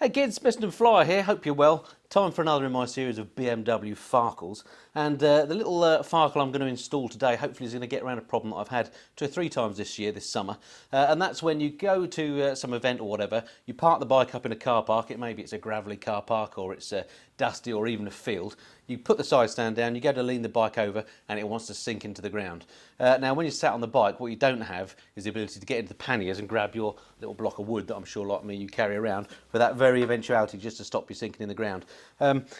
Hey kids, Mr. Flyer here, hope you're well. Time for another in my series of BMW farkles. And the little farkle I'm going to install today hopefully is going to get around a problem that I've had 2 or 3 times this year, this summer. And that's when you go to some event or whatever, you park the bike up in a car park, maybe it's a gravelly car park or it's dusty or even a field. You put the side stand down, you go to lean the bike over and it wants to sink into the ground. Now when you're sat on the bike, what you don't have is the ability to get into the panniers and grab your little block of wood that I'm sure like me you carry around for that very eventuality just to stop you sinking in the ground.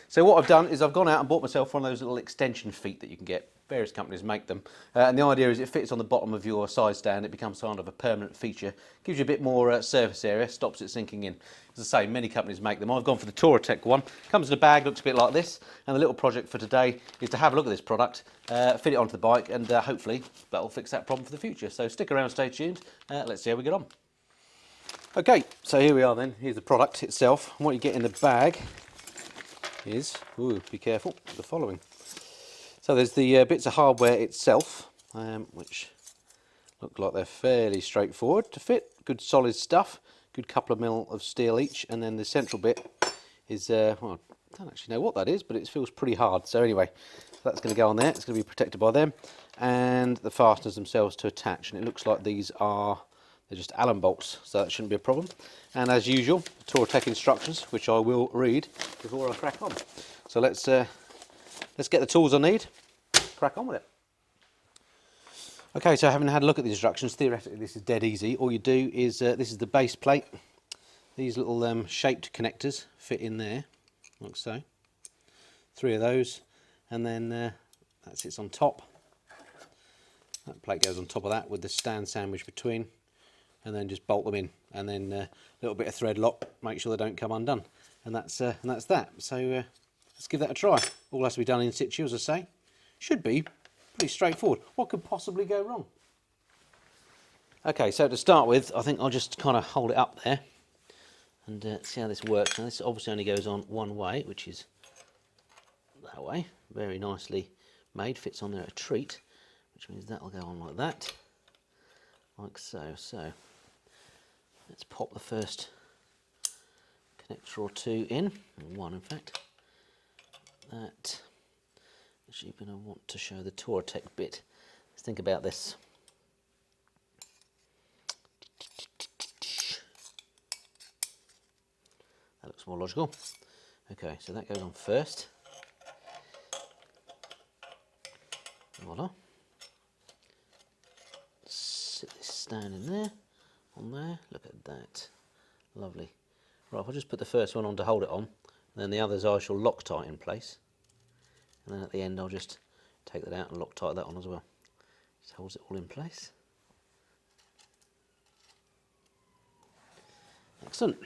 So what I've done is I've gone out and bought myself one of those little extension feet that you can get. Various companies make them, and the idea is it fits on the bottom of your side stand. It becomes kind of a permanent feature, gives you a bit more surface area, stops it sinking in. As I say, many companies make them. I've gone for the Touratech one. Comes in a bag, looks a bit like this, and the little project for today is to have a look at this product, fit it onto the bike, and hopefully that'll fix that problem for the future. So stick around, stay tuned, let's see how we get on. Okay, so here we are then. Here's the product itself. And what you get in the bag is, ooh, be careful, the following. So there's the bits of hardware itself, which look like they're fairly straightforward to fit. Good solid stuff, good couple of mil of steel each, and then the central bit is, well, I don't actually know what that is, but it feels pretty hard. So anyway, that's going to go on there. It's going to be protected by them, and the fasteners themselves to attach. And it looks like these are, they're just Allen bolts, so that shouldn't be a problem. And as usual, Touratech instructions, which I will read before I crack on. So let's get the tools I need, crack on with it. Okay, so having had a look at the instructions, theoretically this is dead easy. All you do is, this is the base plate. These little shaped connectors fit in there, like so. 3 of those, and then that sits on top. That plate goes on top of that with the stand sandwich between, and then just bolt them in, and then a little bit of thread lock, make sure they don't come undone. And that's that. So let's give that a try. All has to be done in situ, as I say. Should be pretty straightforward. What could possibly go wrong? Okay, so to start with, I think I'll just kind of hold it up there and see how this works. Now this obviously only goes on one way, which is that way. Very nicely made, fits on there a treat, which means that'll go on like that, like so. So let's pop the first connector or 2 in, or 1 in fact. That, actually you're going to want to show the Touratech bit. Let's think about this. That looks more logical. Okay, so that goes on first. Voila. Sit this stand in there, on there, look at that. Lovely. Right, I'll just put the first one on to hold it on. And then the others I shall Loctite in place, and then at the end I'll just take that out and Loctite that on as well. Just holds it all in place. Excellent.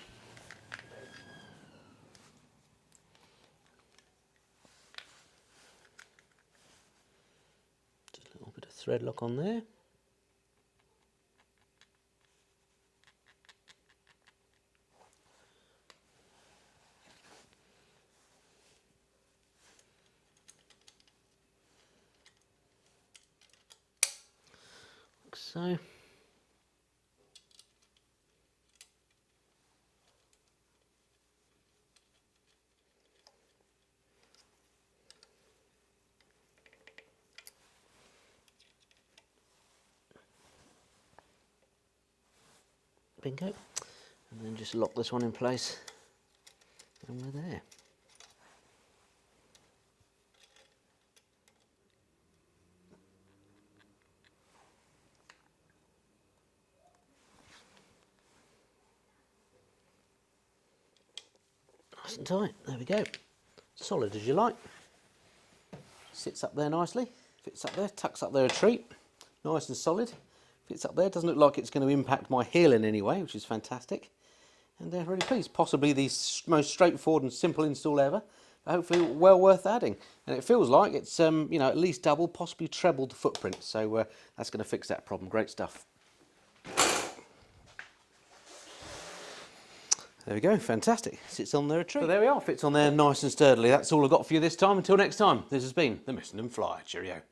Just a little bit of thread lock on there. So bingo, and then just lock this one in place and we're there. Nice and tight, there we go. Solid as you like. Sits up there nicely, fits up there, tucks up there a treat. Nice and solid, fits up there. Doesn't look like it's going to impact my heel in any way, which is fantastic. And really pleased. Possibly the most straightforward and simple install ever. Hopefully well worth adding. And it feels like it's you know, at least double, possibly treble the footprint. So that's going to fix that problem. Great stuff. There we go, fantastic. Sits on there a treat. So there we are, fits on there nice and sturdily. That's all I've got for you this time. Until next time, this has been the Mr. Flyer. Cheerio.